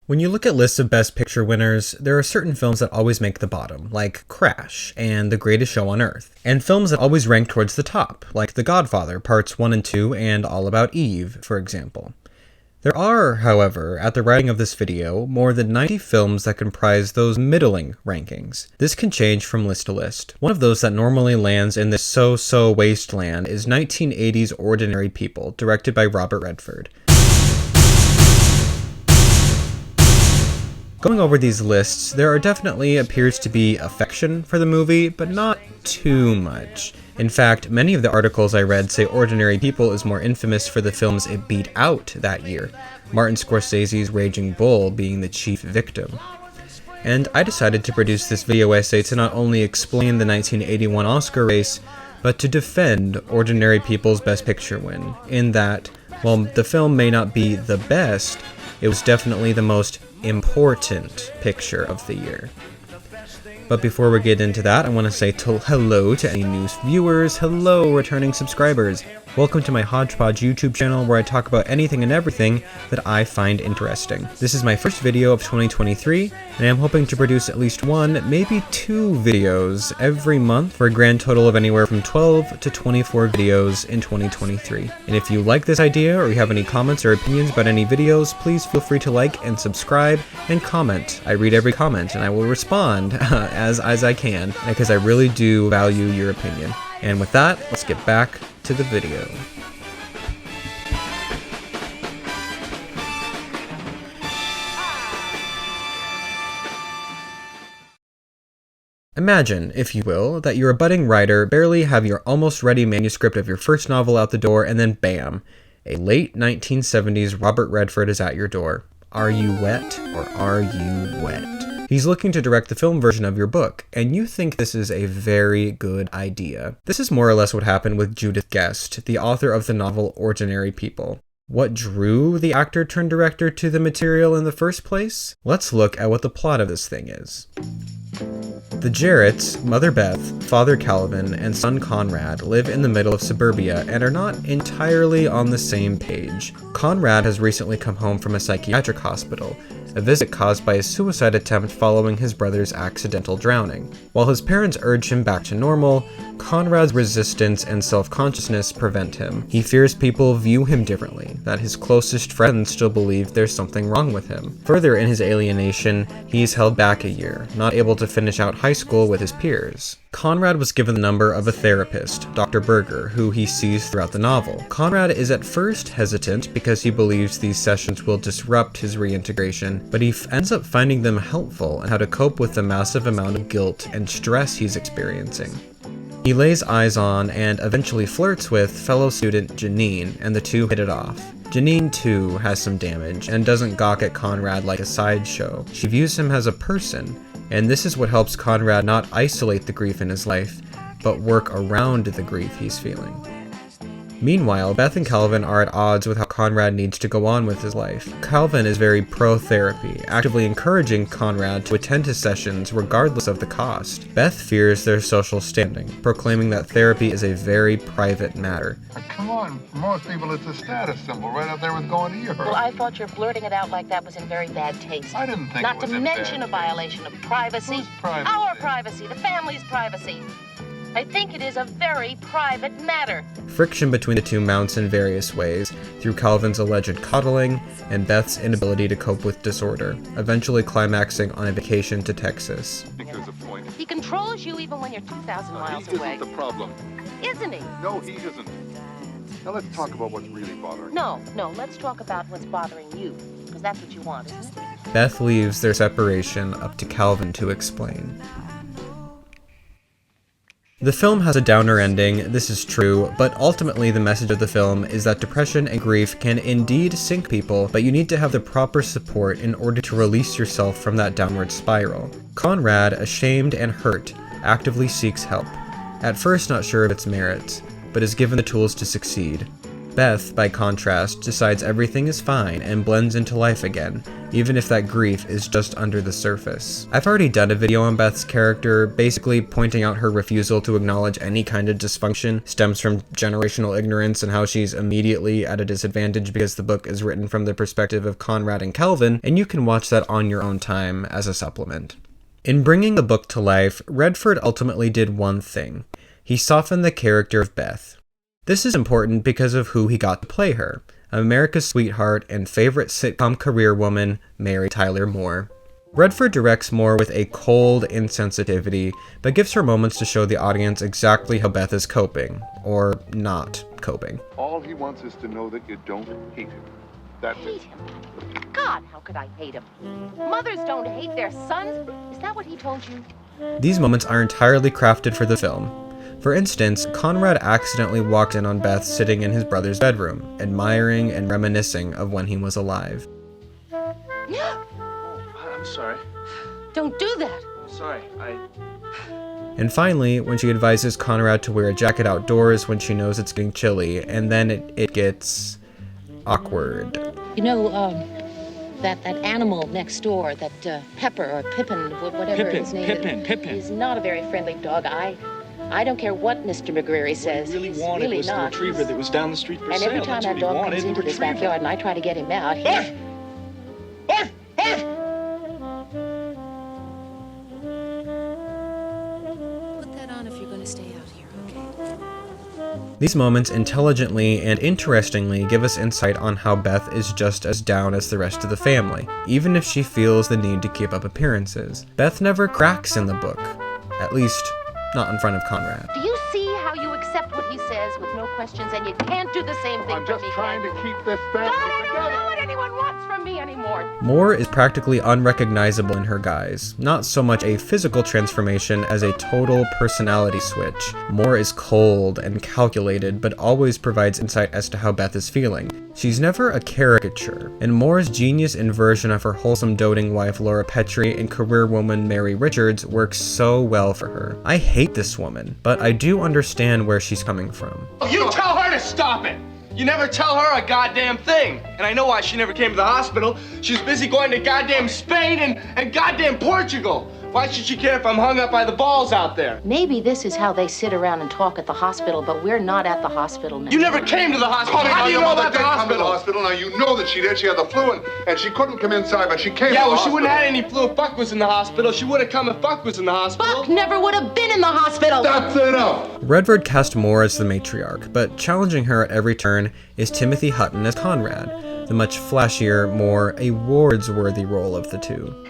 When you look at lists of Best Picture winners, there are certain films that always make the bottom, like Crash and The Greatest Show on Earth, and films that always rank towards the top, like The Godfather Parts 1 and 2 and All About Eve, for example. There are, however, at the writing of this video, more than 90 films that comprise those middling rankings. This can change from list to list. One of those that normally lands in this so-so wasteland is 1980's Ordinary People, directed by Robert Redford. Going over these lists, there definitely appears to be affection for the movie, but not too much. In fact, many of the articles I read say Ordinary People is more infamous for the films it beat out that year, Martin Scorsese's Raging Bull being the chief victim. And I decided to produce this video essay to not only explain the 1981 Oscar race, but to defend Ordinary People's Best Picture win, in that, while the film may not be the best, it was definitely the most important picture of the year. But before we get into that, I want to say hello to any new viewers, hello returning subscribers. Welcome to my Hodgepodge YouTube channel where I talk about anything and everything that I find interesting. This is my first video of 2023, and I'm hoping to produce at least one, maybe two videos every month for a grand total of anywhere from 12 to 24 videos in 2023. And if you like this idea or you have any comments or opinions about any videos, please feel free to like and subscribe and comment. I read every comment and I will respond as I can, because I really do value your opinion. And with that, let's get back to the video. Imagine, if you will, that you're a budding writer, barely have your almost ready manuscript of your first novel out the door, and then bam, a late 1970s Robert Redford is at your door. Are you wet or are you wet? He's looking to direct the film version of your book, and you think this is a very good idea. This is more or less what happened with Judith Guest, the author of the novel Ordinary People. What drew the actor turned director to the material in the first place? Let's look at what the plot of this thing is. The Jarretts, Mother Beth, Father Calvin, and son Conrad live in the middle of suburbia and are not entirely on the same page. Conrad has recently come home from a psychiatric hospital, a visit caused by a suicide attempt following his brother's accidental drowning. While his parents urge him back to normal, Conrad's resistance and self-consciousness prevent him. He fears people view him differently, that his closest friends still believe there's something wrong with him. Further in his alienation, he is held back a year, not able to finish out high school with his peers. Conrad was given the number of a therapist, Dr. Berger, who he sees throughout the novel. Conrad is at first hesitant because he believes these sessions will disrupt his reintegration, but he ends up finding them helpful in how to cope with the massive amount of guilt and stress he's experiencing. He lays eyes on and eventually flirts with fellow student Janine, and the two hit it off. Janine, too, has some damage and doesn't gawk at Conrad like a sideshow. She views him as a person, and this is what helps Conrad not isolate the grief in his life, but work around the grief he's feeling. Meanwhile, Beth and Calvin are at odds with how Conrad needs to go on with his life. Calvin is very pro-therapy, actively encouraging Conrad to attend his sessions regardless of the cost. Beth fears their social standing, proclaiming that therapy is a very private matter. Come on, for most people it's a status symbol right up there with going to your. Well, I thought your blurting it out like that was in very bad taste. I didn't think Not it was to mention a violation of privacy. Whose privacy? Our privacy, the family's privacy. I think it is a very private matter. Friction between the two mounts in various ways, through Calvin's alleged coddling and Beth's inability to cope with disorder, eventually climaxing on a vacation to Texas. I think there's a point. He controls you even when you're 2,000 miles He away. isn't the problem. Isn't he? No, he isn't. Now let's talk about what's really bothering you. No, let's talk about what's bothering you. Because that's what you want, isn't it? Beth leaves their separation up to Calvin to explain. The film has a downer ending, this is true, but ultimately the message of the film is that depression and grief can indeed sink people, but you need to have the proper support in order to release yourself from that downward spiral. Conrad, ashamed and hurt, actively seeks help. At first not sure of its merits, but is given the tools to succeed. Beth, by contrast, decides everything is fine and blends into life again, even if that grief is just under the surface. I've already done a video on Beth's character, basically pointing out her refusal to acknowledge any kind of dysfunction stems from generational ignorance and how she's immediately at a disadvantage because the book is written from the perspective of Conrad and Calvin, and you can watch that on your own time as a supplement. In bringing the book to life, Redford ultimately did one thing. He softened the character of Beth. This is important because of who he got to play her, America's sweetheart and favorite sitcom career woman, Mary Tyler Moore. Redford directs Moore with a cold insensitivity, but gives her moments to show the audience exactly how Beth is coping, or not coping. All he wants is to know that you don't hate him. That's Hate it. him? God, how could I hate him? Mothers don't hate their sons. Is that what he told you? These moments are entirely crafted for the film. For instance, Conrad accidentally walked in on Beth sitting in his brother's bedroom, admiring and reminiscing of when he was alive. I'm sorry. Don't do that. Sorry, And finally, when she advises Conrad to wear a jacket outdoors when she knows it's getting chilly, and then it gets awkward. You know, that animal next door, that Pepper or Pippin, whatever his name is. Pippin. He's not a very friendly dog. I don't care what Mr. McGreary says. What he really He's wanted really was the not. retriever that was down the street for And sale. every time That's that what he dog wanted, comes the into this retriever. backyard and I try to get him out, Arf! Arf! Arf! Put that on if you're going to stay out here, okay? These moments intelligently and interestingly give us insight on how Beth is just as down as the rest of the family, even if she feels the need to keep up appearances. Beth never cracks in the book, at least not in front of Conrad. Do you see how you accept what he says with no questions, and you can't do the same thing I'm for just me? trying to can you? keep this family God, I don't know together. what anyone wants from me anymore. Moore is practically unrecognizable in her guise, not so much a physical transformation as a total personality switch. Moore is cold and calculated, but always provides insight as to how Beth is feeling. She's never a caricature, and Moore's genius inversion of her wholesome doting wife Laura Petrie and career woman Mary Richards works so well for her. I hate this woman, but I do understand where she's coming from. You tell her to stop it! You never tell her a goddamn thing! And I know why she never came to the hospital. She's busy going to goddamn Spain and goddamn Portugal! Why should she care if I'm hung up by the balls out there? Maybe this is how they sit around and talk at the hospital, but we're not at the hospital now. You never came to the hospital! Honey, How now do you your know mother about did the come to the hospital? hospital. Now you know that she did. She had the flu and she couldn't come inside, but she came to Yeah, the well, she hospital. wouldn't have had any flu if Buck was in the hospital. She would have come if Buck was in the hospital. Buck never would have been in the hospital. That's enough. Redford cast Moore as the matriarch, but challenging her at every turn is Timothy Hutton as Conrad, the much flashier, more awards-worthy role of the two.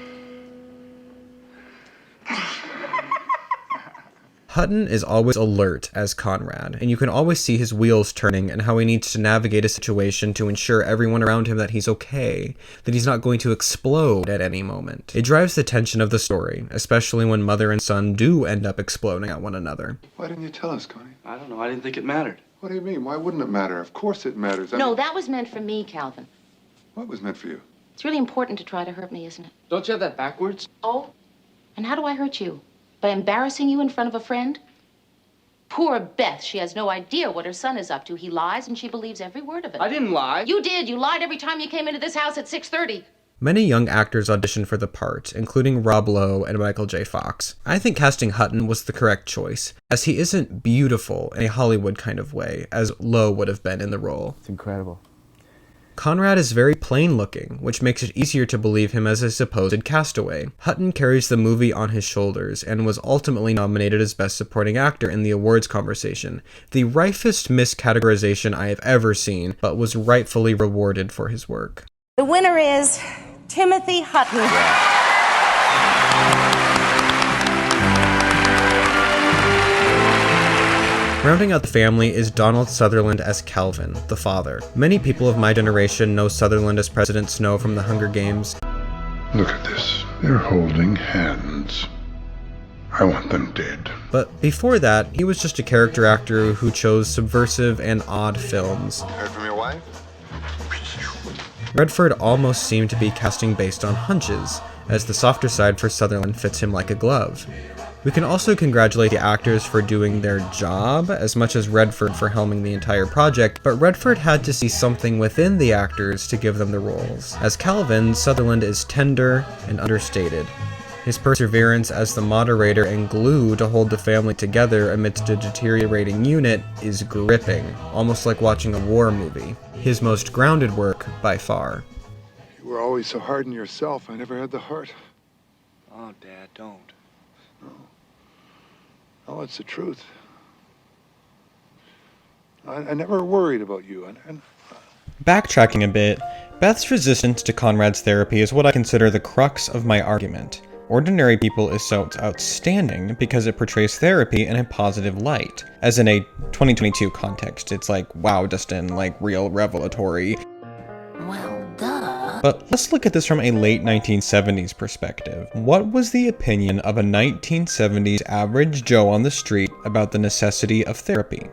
Hutton is always alert as Conrad, and you can always see his wheels turning and how he needs to navigate a situation to ensure everyone around him that he's okay, that he's not going to explode at any moment. It drives the tension of the story, especially when mother and son do end up exploding at one another. Why didn't you tell us, Connie? I don't know. I didn't think it mattered. What do you mean? Why wouldn't it matter? Of course it matters. No, that was meant for me, Calvin. What was meant for you? It's really important to try to hurt me, isn't it? Don't you have that backwards? Oh? And how do I hurt you? By embarrassing you in front of a friend? Poor Beth, she has no idea what her son is up to. He lies and she believes every word of it. I didn't lie. You did. You lied every time you came into this house at 6:30. Many young actors auditioned for the part, including Rob Lowe and Michael J. Fox. I think casting Hutton was the correct choice, as he isn't beautiful in a Hollywood kind of way, as Lowe would have been in the role. It's incredible. Conrad is very plain-looking, which makes it easier to believe him as a supposed castaway. Hutton carries the movie on his shoulders and was ultimately nominated as Best Supporting Actor in the awards conversation, the rifest miscategorization I have ever seen, but was rightfully rewarded for his work. The winner is Timothy Hutton. Rounding out the family is Donald Sutherland as Calvin, the father. Many people of my generation know Sutherland as President Snow from the Hunger Games. Look at this. They're holding hands. I want them dead. But before that, he was just a character actor who chose subversive and odd films. Heard from your wife? Redford almost seemed to be casting based on hunches, as the softer side for Sutherland fits him like a glove. We can also congratulate the actors for doing their job as much as Redford for helming the entire project, but Redford had to see something within the actors to give them the roles. As Calvin, Sutherland is tender and understated. His perseverance as the moderator and glue to hold the family together amidst a deteriorating unit is gripping, almost like watching a war movie. His most grounded work by far. You were always so hard on yourself, I never had the heart. Oh, Dad, don't. Oh, it's the truth. I never worried about you, and Backtracking a bit, Beth's resistance to Conrad's therapy is what I consider the crux of my argument. Ordinary People is so outstanding because it portrays therapy in a positive light. As in a 2022 context, it's like, wow, Dustin, like real revelatory. Well, duh. But let's look at this from a late 1970s perspective. What was the opinion of a 1970s average Joe on the street about the necessity of therapy?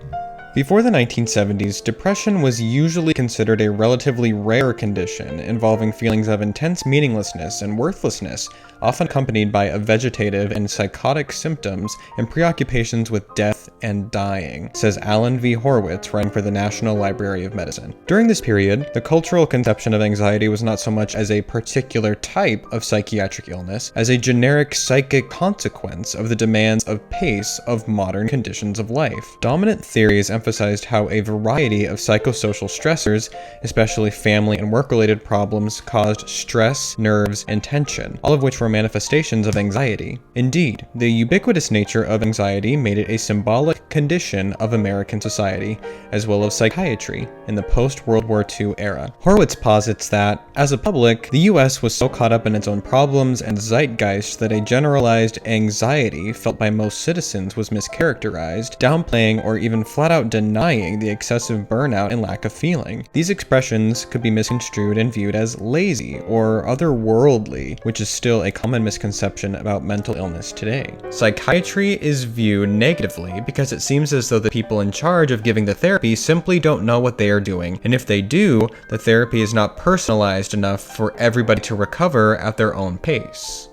Before the 1970s, depression was usually considered a relatively rare condition involving feelings of intense meaninglessness and worthlessness, often accompanied by a vegetative and psychotic symptoms and preoccupations with death and dying, says Alan V. Horwitz, writing for the National Library of Medicine. During this period, the cultural conception of anxiety was not so much as a particular type of psychiatric illness, as a generic psychic consequence of the demands of pace of modern conditions of life. Dominant theories emphasized how a variety of psychosocial stressors, especially family and work-related problems, caused stress, nerves, and tension, all of which were manifestations of anxiety. Indeed, the ubiquitous nature of anxiety made it a symbolic condition of American society, as well as psychiatry, in the post-World War II era. Horwitz posits that, as a public, the US was so caught up in its own problems and zeitgeist that a generalized anxiety felt by most citizens was mischaracterized, downplaying or even flat-out denying the excessive burnout and lack of feeling. These expressions could be misconstrued and viewed as lazy or otherworldly, which is still a common misconception about mental illness today. Psychiatry is viewed negatively because it seems as though the people in charge of giving the therapy simply don't know what they are doing, and if they do, the therapy is not personalized enough for everybody to recover at their own pace.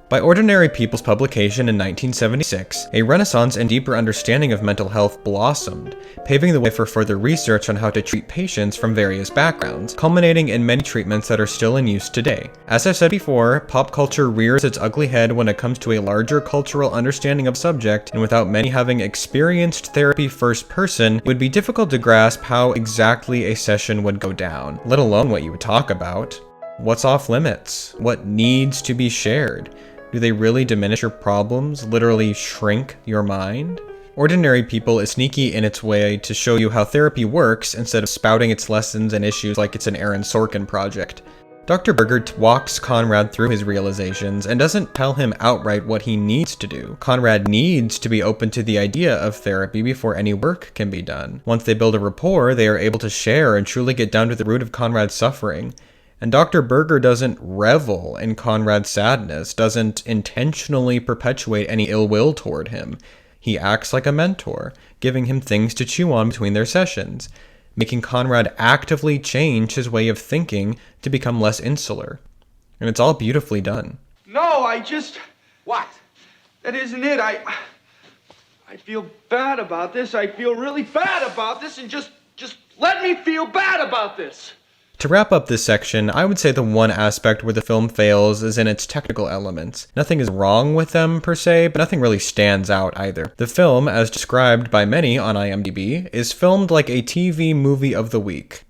By Ordinary People's publication in 1976, a renaissance and deeper understanding of mental health blossomed, paving the way for further research on how to treat patients from various backgrounds, culminating in many treatments that are still in use today. As I've said before, pop culture rears its ugly head when it comes to a larger cultural understanding of subject, and without many having experienced therapy first person, it would be difficult to grasp how exactly a session would go down, let alone what you would talk about. What's off limits? What needs to be shared? Do they really diminish your problems, literally shrink your mind? Ordinary People is sneaky in its way to show you how therapy works instead of spouting its lessons and issues like it's an Aaron Sorkin project. Dr. Berger walks Conrad through his realizations and doesn't tell him outright what he needs to do. Conrad needs to be open to the idea of therapy before any work can be done. Once they build a rapport, they are able to share and truly get down to the root of Conrad's suffering. And Dr. Berger doesn't revel in Conrad's sadness, doesn't intentionally perpetuate any ill will toward him. He acts like a mentor, giving him things to chew on between their sessions, making Conrad actively change his way of thinking to become less insular. And it's all beautifully done. No, What? That isn't it. I feel bad about this. I feel really bad about this, and just let me feel bad about this. To wrap up this section, I would say the one aspect where the film fails is in its technical elements. Nothing is wrong with them per se, but nothing really stands out either. The film, as described by many on IMDb, is filmed like a TV movie of the week.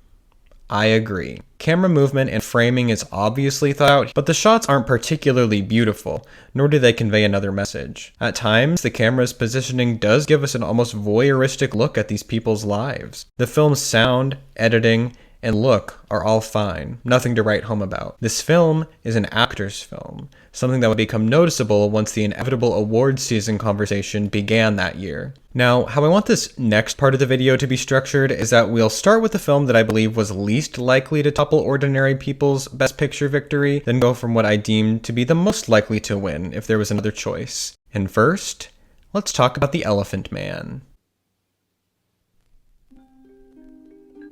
I agree. Camera movement and framing is obviously thought out, but the shots aren't particularly beautiful, nor do they convey another message. At times, the camera's positioning does give us an almost voyeuristic look at these people's lives. The film's sound, editing, and look are all fine, nothing to write home about. This film is an actor's film, something that would become noticeable once the inevitable awards season conversation began that year. Now, how I want this next part of the video to be structured is that we'll start with the film that I believe was least likely to topple Ordinary People's Best Picture victory, then go from what I deem to be the most likely to win if there was another choice. And first, let's talk about The Elephant Man.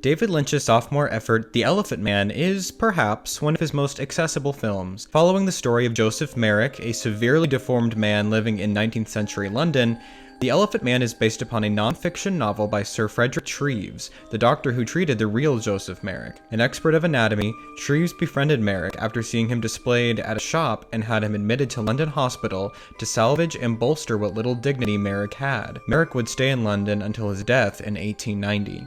David Lynch's sophomore effort, The Elephant Man, is, perhaps, one of his most accessible films. Following the story of Joseph Merrick, a severely deformed man living in 19th century London, The Elephant Man is based upon a non-fiction novel by Sir Frederick Treves, the doctor who treated the real Joseph Merrick. An expert of anatomy, Treves befriended Merrick after seeing him displayed at a shop and had him admitted to London Hospital to salvage and bolster what little dignity Merrick had. Merrick would stay in London until his death in 1890.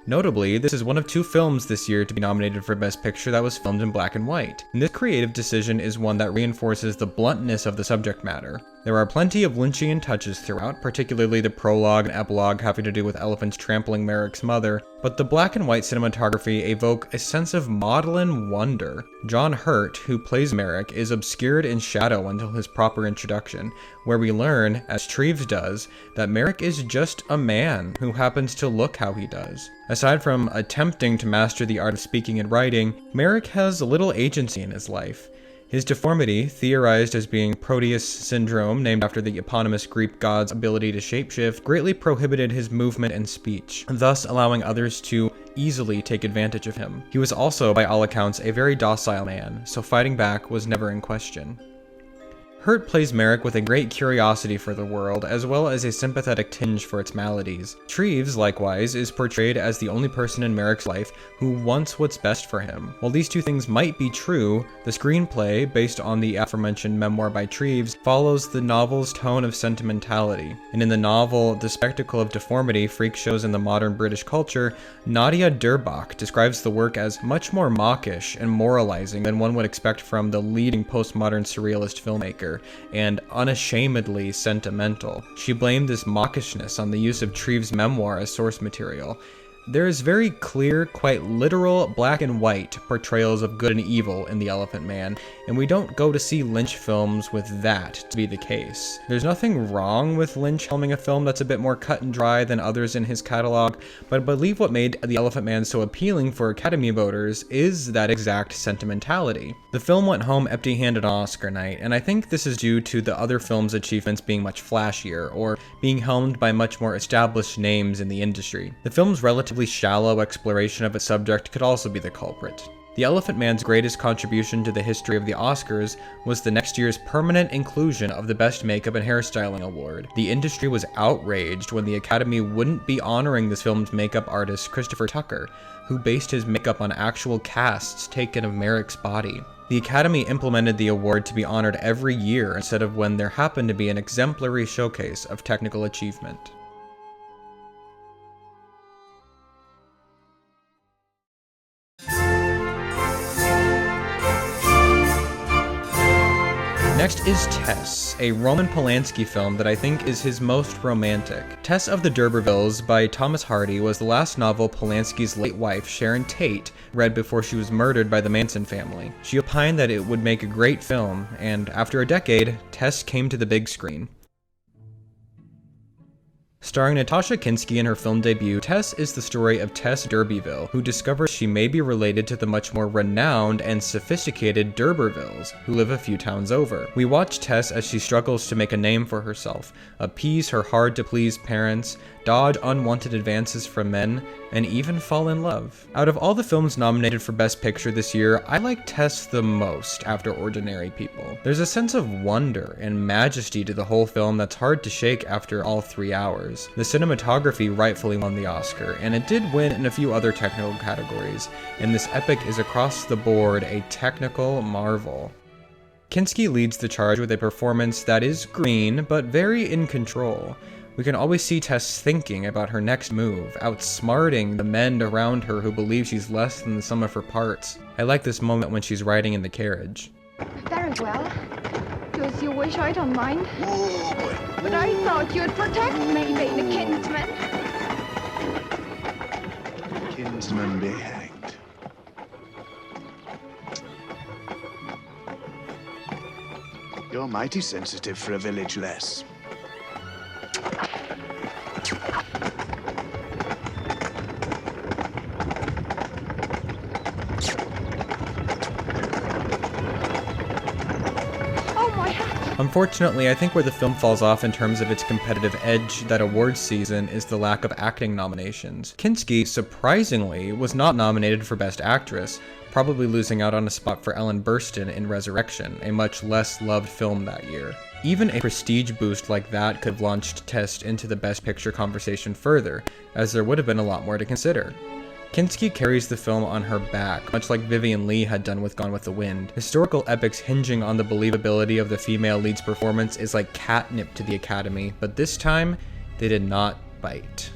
Notably, this is one of 2 films this year to be nominated for Best Picture that was filmed in black and white. And this creative decision is one that reinforces the bluntness of the subject matter. There are plenty of Lynchian touches throughout, particularly the prologue and epilogue having to do with elephants trampling Merrick's mother, but the black and white cinematography evoke a sense of maudlin wonder. John Hurt, who plays Merrick, is obscured in shadow until his proper introduction, where we learn, as Treves does, that Merrick is just a man who happens to look how he does. Aside from attempting to master the art of speaking and writing, Merrick has little agency in his life. His deformity, theorized as being Proteus syndrome, named after the eponymous Greek god's ability to shapeshift, greatly prohibited his movement and speech, thus allowing others to easily take advantage of him. He was also, by all accounts, a very docile man, so fighting back was never in question. Hurt plays Merrick with a great curiosity for the world, as well as a sympathetic tinge for its maladies. Treves, likewise, is portrayed as the only person in Merrick's life who wants what's best for him. While these 2 things might be true, the screenplay, based on the aforementioned memoir by Treves, follows the novel's tone of sentimentality. And in the novel, The Spectacle of Deformity, Freak Shows in the Modern British Culture, Nadia Durbach describes the work as much more mawkish and moralizing than one would expect from the leading postmodern surrealist filmmaker, and unashamedly sentimental. She blamed this mawkishness on the use of Treves' memoir as source material. There is very clear, quite literal, black and white portrayals of good and evil in The Elephant Man, and we don't go to see Lynch films with that to be the case. There's nothing wrong with Lynch filming a film that's a bit more cut and dry than others in his catalog, but I believe what made The Elephant Man so appealing for Academy voters is that exact sentimentality. The film went home empty-handed on Oscar night, and I think this is due to the other film's achievements being much flashier, or being helmed by much more established names in the industry. The film's relatively shallow exploration of its subject could also be the culprit. The Elephant Man's greatest contribution to the history of the Oscars was the next year's permanent inclusion of the Best Makeup and Hairstyling Award. The industry was outraged when the Academy wouldn't be honoring this film's makeup artist Christopher Tucker, who based his makeup on actual casts taken of Merrick's body. The Academy implemented the award to be honored every year instead of when there happened to be an exemplary showcase of technical achievement. Next is Tess, a Roman Polanski film that I think is his most romantic. Tess of the D'Urbervilles by Thomas Hardy was the last novel Polanski's late wife, Sharon Tate, read before she was murdered by the Manson family. She opined that it would make a great film, and after a decade, Tess came to the big screen. Starring Natasha Kinski in her film debut, Tess is the story of Tess d'Urberville, who discovers she may be related to the much more renowned and sophisticated D'Urbervilles, who live a few towns over. We watch Tess as she struggles to make a name for herself, appease her hard-to-please parents, dodge unwanted advances from men, and even fall in love. Out of all the films nominated for Best Picture this year, I like Tess the most after Ordinary People. There's a sense of wonder and majesty to the whole film that's hard to shake after all 3 hours. The cinematography rightfully won the Oscar, and it did win in a few other technical categories, and this epic is across the board a technical marvel. Kinski leads the charge with a performance that is green, but very in control. We can always see Tess thinking about her next move, outsmarting the men around her who believe she's less than the sum of her parts. I like this moment when she's riding in the carriage. Very well. Do as you wish, I don't mind. But I thought you'd protect me, being a kinsman. Kinsman be hanged. You're mighty sensitive for a village lass. Oh, my hat! Unfortunately, I think where the film falls off in terms of its competitive edge that awards season is the lack of acting nominations. Kinski, surprisingly, was not nominated for Best Actress, probably losing out on a spot for Ellen Burstyn in Resurrection, a much less loved film that year. Even a prestige boost like that could have launched Tess into the Best Picture conversation further, as there would have been a lot more to consider. Kinski carries the film on her back, much like Vivien Leigh had done with Gone with the Wind. Historical epics hinging on the believability of the female lead's performance is like catnip to the Academy, but this time, they did not bite.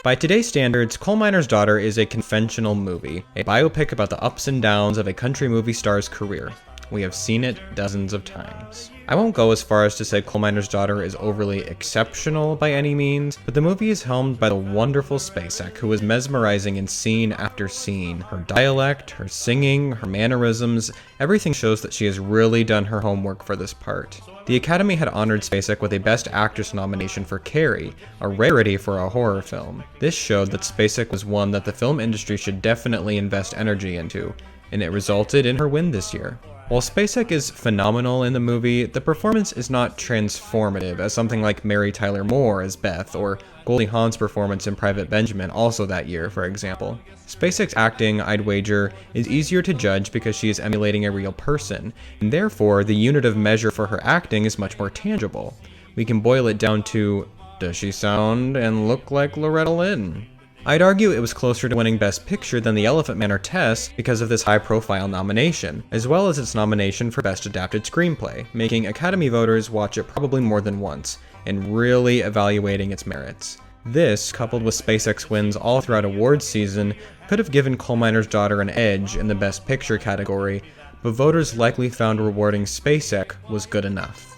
By today's standards, Coal Miner's Daughter is a conventional movie, a biopic about the ups and downs of a country movie star's career. We have seen it dozens of times. I won't go as far as to say Coal Miner's Daughter is overly exceptional by any means, but the movie is helmed by the wonderful Spacek, who is mesmerizing in scene after scene. Her dialect, her singing, her mannerisms, everything shows that she has really done her homework for this part. The Academy had honored Spacek with a Best Actress nomination for Carrie, a rarity for a horror film. This showed that Spacek was one that the film industry should definitely invest energy into, and it resulted in her win this year. While Spacek is phenomenal in the movie, the performance is not transformative as something like Mary Tyler Moore as Beth, or Goldie Hawn's performance in Private Benjamin also that year, for example. Spacek's acting, I'd wager, is easier to judge because she is emulating a real person, and therefore the unit of measure for her acting is much more tangible. We can boil it down to, does she sound and look like Loretta Lynn? I'd argue it was closer to winning Best Picture than The Elephant Man or Tess because of this high-profile nomination, as well as its nomination for Best Adapted Screenplay, making Academy voters watch it probably more than once, and really evaluating its merits. This, coupled with Spacek's wins all throughout awards season, could have given Coal Miner's Daughter an edge in the Best Picture category, but voters likely found rewarding Spacek was good enough.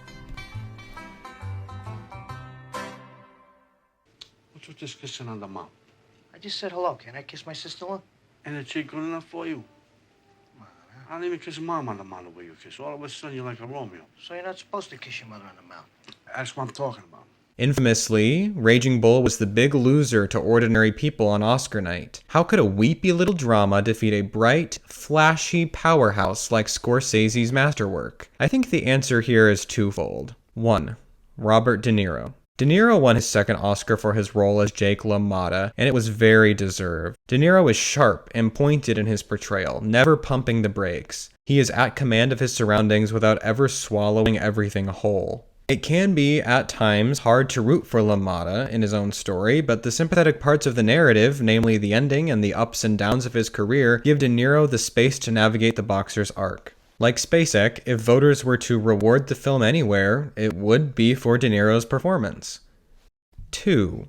What's with this kissing on the mouth? I just said hello. Can I kiss my sister-in-law? And is she good enough for you? I don't even kiss mom on the mouth the way you kiss. All of a sudden, you're like a Romeo. So you're not supposed to kiss your mother on the mouth. That's what I'm talking about. Infamously, Raging Bull was the big loser to ordinary people on Oscar night. How could a weepy little drama defeat a bright, flashy powerhouse like Scorsese's masterwork? I think the answer here is twofold. 1. Robert De Niro. De Niro won his second Oscar for his role as Jake LaMotta, and it was very deserved. De Niro is sharp and pointed in his portrayal, never pumping the brakes. He is at command of his surroundings without ever swallowing everything whole. It can be, at times, hard to root for LaMotta in his own story, but the sympathetic parts of the narrative, namely the ending and the ups and downs of his career, give De Niro the space to navigate the boxer's arc. Like Spacek, if voters were to reward the film anywhere, it would be for De Niro's performance. 2.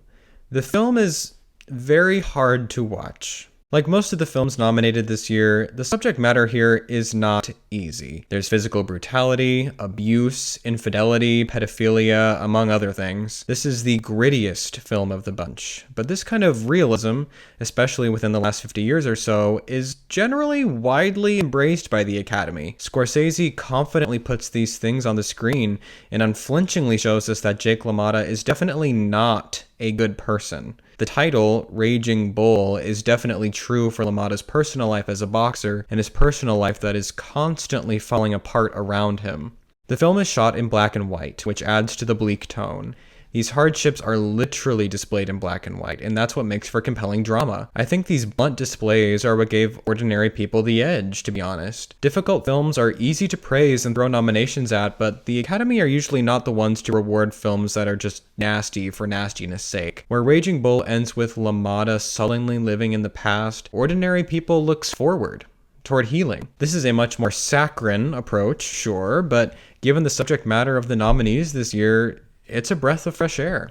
The film is very hard to watch. Like most of the films nominated this year, the subject matter here is not easy. There's physical brutality, abuse, infidelity, pedophilia, among other things. This is the grittiest film of the bunch. But this kind of realism, especially within the last 50 years or so, is generally widely embraced by the Academy. Scorsese confidently puts these things on the screen and unflinchingly shows us that Jake LaMotta is definitely not a good person. The title, Raging Bull, is definitely true for LaMotta's personal life as a boxer and his personal life that is constantly falling apart around him. The film is shot in black and white, which adds to the bleak tone. These hardships are literally displayed in black and white, and that's what makes for compelling drama. I think these blunt displays are what gave ordinary people the edge, to be honest. Difficult films are easy to praise and throw nominations at, but the Academy are usually not the ones to reward films that are just nasty for nastiness' sake. Where Raging Bull ends with LaMotta sullenly living in the past, ordinary people looks forward toward healing. This is a much more saccharine approach, sure, but given the subject matter of the nominees this year, it's a breath of fresh air.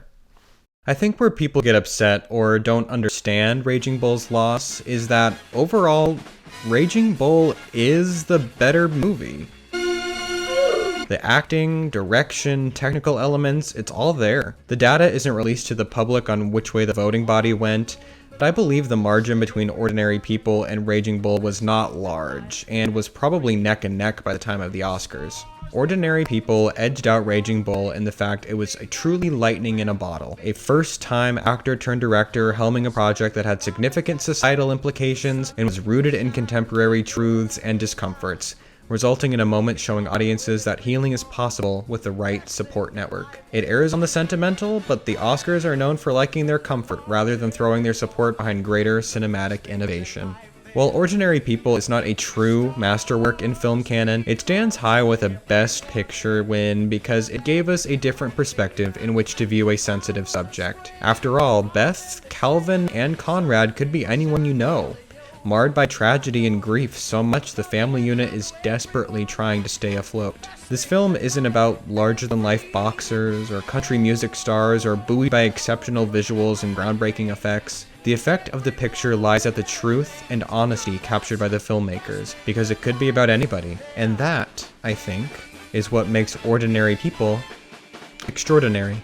I think where people get upset or don't understand Raging Bull's loss is that overall, Raging Bull is the better movie. The acting, direction, technical elements, it's all there. The data isn't released to the public on which way the voting body went, but I believe the margin between Ordinary People and Raging Bull was not large, and was probably neck and neck by the time of the Oscars. Ordinary People edged out Raging Bull in the fact it was a truly lightning in a bottle. A first-time actor turned director helming a project that had significant societal implications and was rooted in contemporary truths and discomforts, resulting in a moment showing audiences that healing is possible with the right support network. It errs on the sentimental, but the Oscars are known for liking their comfort rather than throwing their support behind greater cinematic innovation. While Ordinary People is not a true masterwork in film canon, it stands high with a Best Picture win because it gave us a different perspective in which to view a sensitive subject. After all, Beth, Calvin, and Conrad could be anyone you know, marred by tragedy and grief so much the family unit is desperately trying to stay afloat. This film isn't about larger-than-life boxers or country music stars or buoyed by exceptional visuals and groundbreaking effects. The effect of the picture lies at the truth and honesty captured by the filmmakers, because it could be about anybody. And that, I think, is what makes Ordinary People extraordinary.